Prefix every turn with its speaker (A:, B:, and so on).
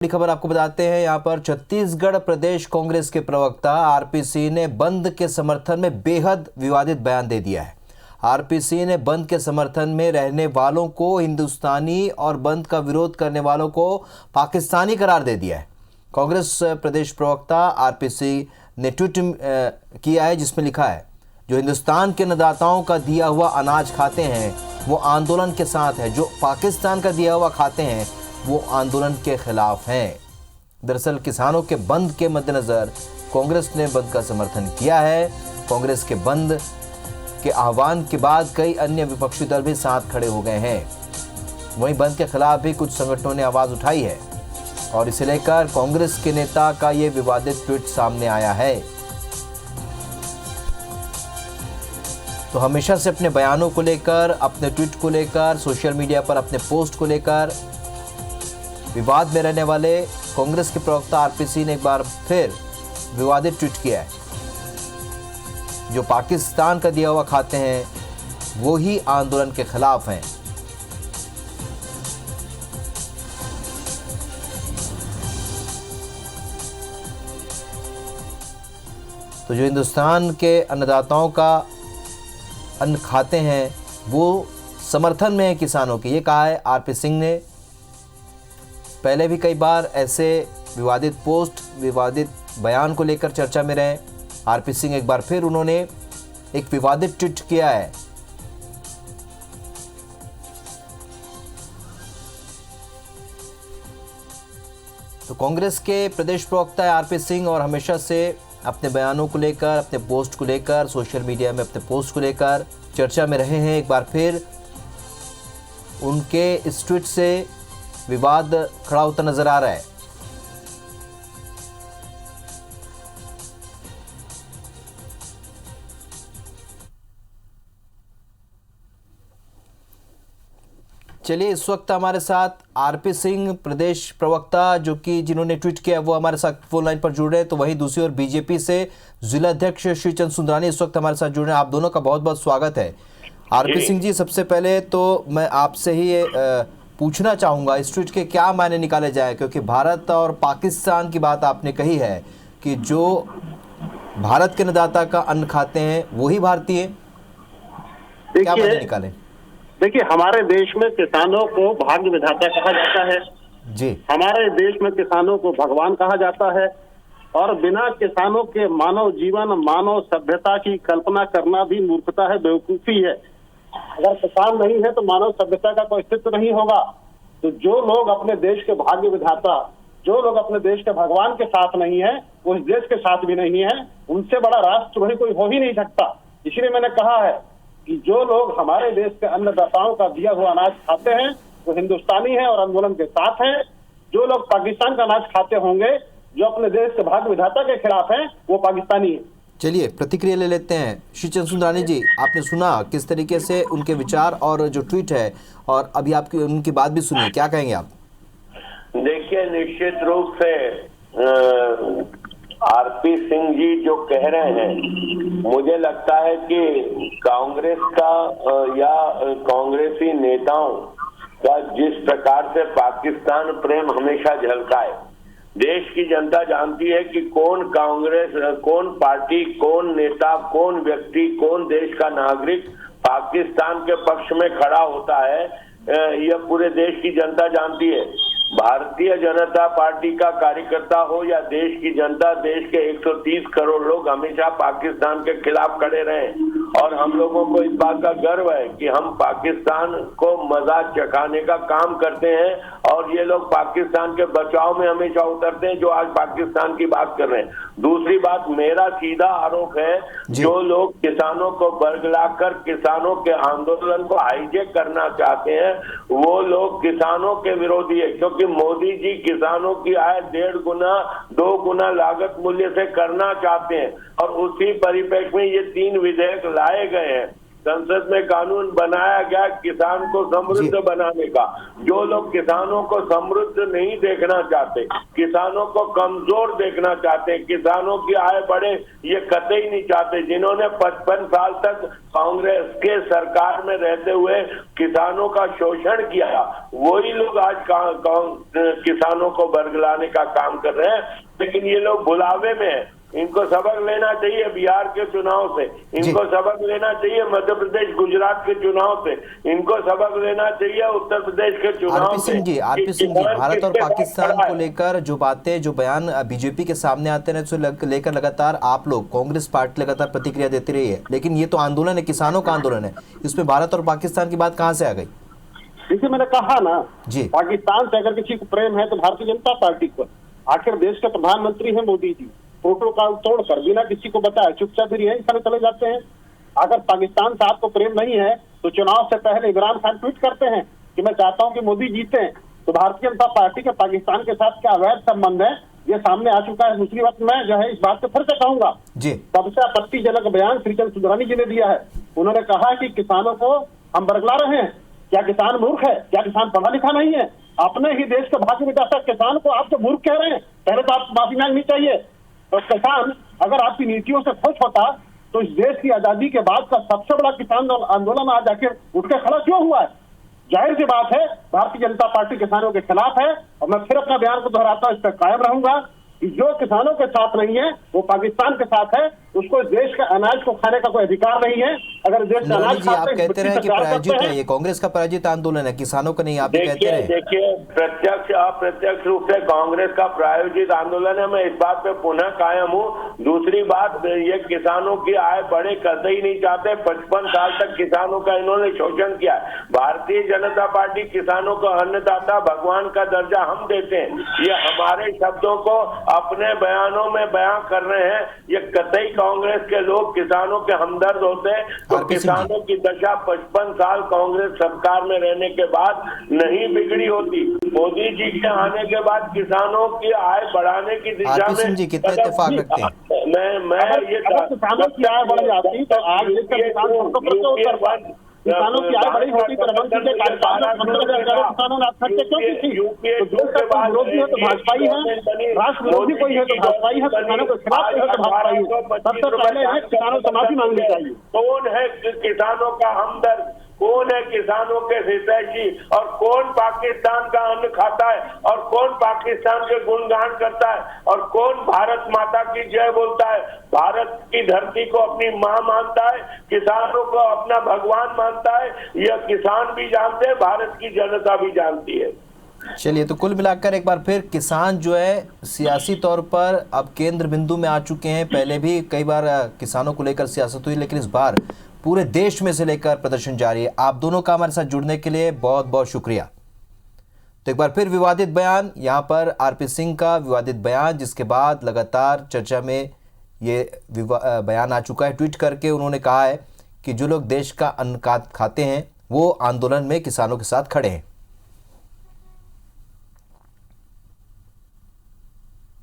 A: बड़ी खबर आपको बताते हैं। यहाँ पर छत्तीसगढ़ प्रदेश कांग्रेस के प्रवक्ता आरपी सिंह ने बंद के समर्थन में बेहद विवादित बयान दे दिया है। आरपी सिंह ने बंद के समर्थन में रहने वालों को हिंदुस्तानी और बंद का विरोध करने वालों को पाकिस्तानी करार दे दिया है। कांग्रेस प्रदेश प्रवक्ता आरपी सिंह ने ट्वीट किया है जिसमें लिखा है, जो हिंदुस्तान के अन्नदाताओं का दिया हुआ अनाज खाते हैं वो आंदोलन के साथ है, जो पाकिस्तान का दिया हुआ खाते हैं वो आंदोलन के खिलाफ हैं। दरअसल किसानों के बंद के मद्देनजर कांग्रेस ने बंद का समर्थन किया है। कांग्रेस के बंद के आह्वान के बाद कई अन्य विपक्षी दल भी साथ खड़े हो गए हैं। वहीं बंद के खिलाफ भी कुछ संगठनों ने आवाज उठाई है और इसे लेकर कांग्रेस के नेता का ये विवादित ट्वीट सामने आया है। तो हमेशा से अपने बयानों को लेकर, अपने ट्वीट को लेकर, सोशल मीडिया पर अपने पोस्ट को लेकर विवाद में रहने वाले कांग्रेस के प्रवक्ता आरपी सिंह ने एक बार फिर विवादित ट्वीट किया है, जो पाकिस्तान का दिया हुआ खाते हैं वो ही आंदोलन के खिलाफ हैं। तो जो हिंदुस्तान के अन्नदाताओं का अन्न खाते हैं वो समर्थन में है किसानों के, ये कहा है आरपी सिंह ने। पहले भी कई बार ऐसे विवादित पोस्ट, विवादित बयान को लेकर चर्चा में रहे। आरपी सिंह एक बार फिर उन्होंने एक विवादित ट्वीट किया है। तो कांग्रेस के प्रदेश प्रवक्ता है आरपी सिंह और हमेशा से अपने बयानों को लेकर, अपने पोस्ट को लेकर, सोशल मीडिया में अपने पोस्ट को लेकर चर्चा में रहे हैं। एक बार फिर उनके इस ट्वीट से विवाद खड़ा होता नजर आ रहा है। चलिए, इस वक्त हमारे साथ आरपी सिंह प्रदेश प्रवक्ता जिन्होंने ट्वीट किया वो हमारे साथ फोन लाइन पर जुड़ रहे हैं। तो वहीं दूसरी ओर बीजेपी से जिला अध्यक्ष श्रीचंद सुंदरानी इस वक्त हमारे साथ जुड़ रहे हैं। आप दोनों का बहुत बहुत स्वागत है। आरपी सिंह जी, सबसे पहले तो मैं आपसे ही पूछना चाहूँगा इस ट्वीट के क्या मायने निकाले जाए, क्योंकि भारत और पाकिस्तान की बात आपने कही है कि जो भारत के अन्नदाता का अन्न खाते हैं वही भारतीय, क्या मायने निकाले?
B: देखिए, हमारे देश में किसानों को भाग्य विधाता कहा जाता है
A: जी।
B: हमारे देश में किसानों को भगवान कहा जाता है और बिना किसानों के मानव जीवन, मानव सभ्यता की कल्पना करना भी मूर्खता है, बेवकूफी है। अगर किसान नहीं है तो मानव सभ्यता का कोई अस्तित्व नहीं होगा। तो जो लोग अपने देश के भाग्य विधाता, जो लोग अपने देश के भगवान के साथ नहीं है वो इस देश के साथ भी नहीं है। उनसे बड़ा राष्ट्रद्रोही कोई हो ही नहीं सकता। इसलिए मैंने कहा है कि जो लोग हमारे देश के अन्नदाताओं का दिया हुआ अनाज खाते हैं वो हिंदुस्तानी है और आंदोलन के साथ है। जो लोग पाकिस्तान का अनाज खाते होंगे, जो अपने देश के भाग्य विधाता के खिलाफ हैं, वो पाकिस्तानी है।
A: चलिए, प्रतिक्रिया ले लेते हैं। श्रीचंद सुंदरानी जी, आपने सुना किस तरीके से उनके विचार और जो ट्वीट है, और अभी आपकी उनकी बात भी सुनी, क्या कहेंगे आप?
C: देखिए, निश्चित रूप से आरपी सिंह जी जो कह रहे हैं, मुझे लगता है कि कांग्रेस का या कांग्रेसी नेताओं का जिस प्रकार से पाकिस्तान प्रेम हमेशा झलका है, देश की जनता जानती है कि कौन कांग्रेस, कौन पार्टी, कौन नेता, कौन व्यक्ति, कौन देश का नागरिक पाकिस्तान के पक्ष में खड़ा होता है। यह पूरे देश की जनता जानती है। भारतीय जनता पार्टी का कार्यकर्ता हो या देश की जनता, देश के 130 करोड़ लोग हमेशा पाकिस्तान के खिलाफ खड़े रहे और हम लोगों को इस बात का गर्व है कि हम पाकिस्तान को मजा चखाने का काम करते हैं और ये लोग पाकिस्तान के बचाव में हमेशा उतरते हैं, जो आज पाकिस्तान की बात कर रहे हैं। दूसरी बात, मेरा सीधा आरोप है, जो लोग किसानों को बरगलाकर किसानों के आंदोलन को हाईजेक करना चाहते हैं वो लोग किसानों के विरोधी है, क्योंकि मोदी जी किसानों की आय 1.5 गुना 2 गुना लागत मूल्य से करना चाहते हैं और उसी परिप्रेक्ष्य में ये 3 विधेयक लाए गए हैं। संसद में कानून बनाया गया किसान को समृद्ध बनाने का। जो लोग किसानों को समृद्ध नहीं देखना चाहते, किसानों को कमजोर देखना चाहते, किसानों की आय बढ़े ये कतई नहीं चाहते, जिन्होंने 55 साल तक कांग्रेस के सरकार में रहते हुए किसानों का शोषण किया, वही लोग आज किसानों को बरगलाने का काम कर रहे हैं। लेकिन ये लोग बुलावे में हैं। इनको सबक लेना चाहिए बिहार के चुनाव से, इनको सबक लेना चाहिए मध्य प्रदेश गुजरात के चुनाव से, इनको सबक लेना चाहिए उत्तर प्रदेश के चुनाव से।
A: आरपी सिंह जी, भारत और पाकिस्तान को लेकर जो बातें, जो बयान बीजेपी के सामने आते हैं, उसको लेकर लगातार आप लोग, कांग्रेस पार्टी लगातार प्रतिक्रिया देती रही है, लेकिन ये तो आंदोलन है, किसानों का आंदोलन है, इसमें भारत और पाकिस्तान की बात कहाँ से आ गई?
B: जैसे मैंने कहा ना
A: जी,
B: पाकिस्तान से अगर किसी को प्रेम है तो भारतीय जनता पार्टी को। आखिर देश के प्रधानमंत्री हैं मोदी जी, प्रोटोकॉल तोड़कर बिना किसी को बताए चुपचाप फिर यही सारे चले जाते हैं। अगर पाकिस्तान से आपको प्रेम नहीं है तो चुनाव से पहले इमरान खान ट्वीट करते हैं कि मैं चाहता हूं कि मोदी जीते। तो भारतीय जनता पार्टी के पाकिस्तान के साथ क्या अवैध संबंध है ये सामने आ चुका है। दूसरी बात मैं जो है इस बात से फिर से कहूंगा, सबसे आपत्तिजनक बयान श्रीचंद सुधरानी जी ने दिया है। उन्होंने कहा कि किसानों को हम बरगला रहे हैं। क्या किसान मूर्ख है? क्या किसान पढ़ा लिखा नहीं है? अपने ही देश के भाग्य मिटाता किसान को आप जो मूर्ख कह रहे हैं, पहले तो आपको माफी मांगनी चाहिए। तो किसान अगर आपकी नीतियों से खुश होता तो इस देश की आजादी के बाद का सबसे बड़ा किसान आंदोलन आज आखिर उठ के खड़ा क्यों हुआ है? जाहिर सी बात है भारतीय जनता पार्टी किसानों के खिलाफ है। और मैं फिर अपना बयान को दोहराता हूं, इस पर कायम रहूंगा कि जो किसानों के साथ नहीं है वो पाकिस्तान के साथ है। उसको इस देश के अनाज को खाने का कोई अधिकार नहीं है। अगर देश का अनाज
A: जी, आप कहते रहे कि प्रायोजित है, ये कांग्रेस का प्रायोजित आंदोलन है, किसानों का नहीं, आप कहते रहे।
C: देखिए, प्रत्यक्ष अप्रत्यक्ष रूप से कांग्रेस का प्रायोजित आंदोलन है। मैं इस बात पे पुनः कायम हूँ। दूसरी बात, ये किसानों की आय बढ़े करते ही नहीं चाहते। 55 साल तक किसानों का इन्होंने शोषण किया है। भारतीय जनता पार्टी किसानों को अन्नदाता भगवान का दर्जा हम देते हैं, ये हमारे शब्दों को अपने बयानों में बयां कर रहे हैं। ये कतई कांग्रेस के लोग किसानों के हमदर्द होते हैं तो किसानों की दशा 55 साल कांग्रेस सरकार में रहने के बाद नहीं बिगड़ी होती। मोदी जी के आने के बाद किसानों की आय बढ़ाने की दिशा में
A: जी कितना इत्तेफाक रखते हैं?
B: मैं ये किसानों की आय बढ़ जाती तो आज किसानों की आय बड़ी होती तो रमन सिंह के कार्यकाल में 15,000 किसानों ने आत्महत्या क्यों की थी? तो देश का कोई विरोधी है तो भाजपा ही है, राष्ट्र विरोधी कोई है तो भाजपा ही है, किसानों के खिलाफ है तो भाजपा ही है। सबसे पहले है किसानों से माफी मांगनी चाहिए।
C: कौन है किसानों का हमदर्द, कौन है किसानों के हितैषी, और कौन पाकिस्तान का अन्न खाता है, और कौन पाकिस्तान के गुणगान करता है, और कौन भारत माता की जय बोलता है, भारत की धरती को अपनी मां मानता है, किसानों को अपना भगवान मानता है। यह किसान भी जानते हैं, भारत की जनता भी जानती है।
A: चलिए, तो कुल मिलाकर एक बार फिर किसान जो है सियासी तौर पर अब केंद्र बिंदु में आ चुके हैं। पहले भी कई बार किसानों को लेकर सियासत हुई, लेकिन इस बार पूरे देश में से लेकर प्रदर्शन जारी है। आप दोनों का हमारे साथ जुड़ने के लिए बहुत बहुत शुक्रिया। तो एक बार फिर विवादित बयान, यहाँ पर आरपी सिंह का विवादित बयान, जिसके बाद लगातार चर्चा में ये बयान आ चुका है। ट्वीट करके उन्होंने कहा है कि जो लोग देश का अन्न खाते हैं वो आंदोलन में किसानों के साथ खड़े हैं।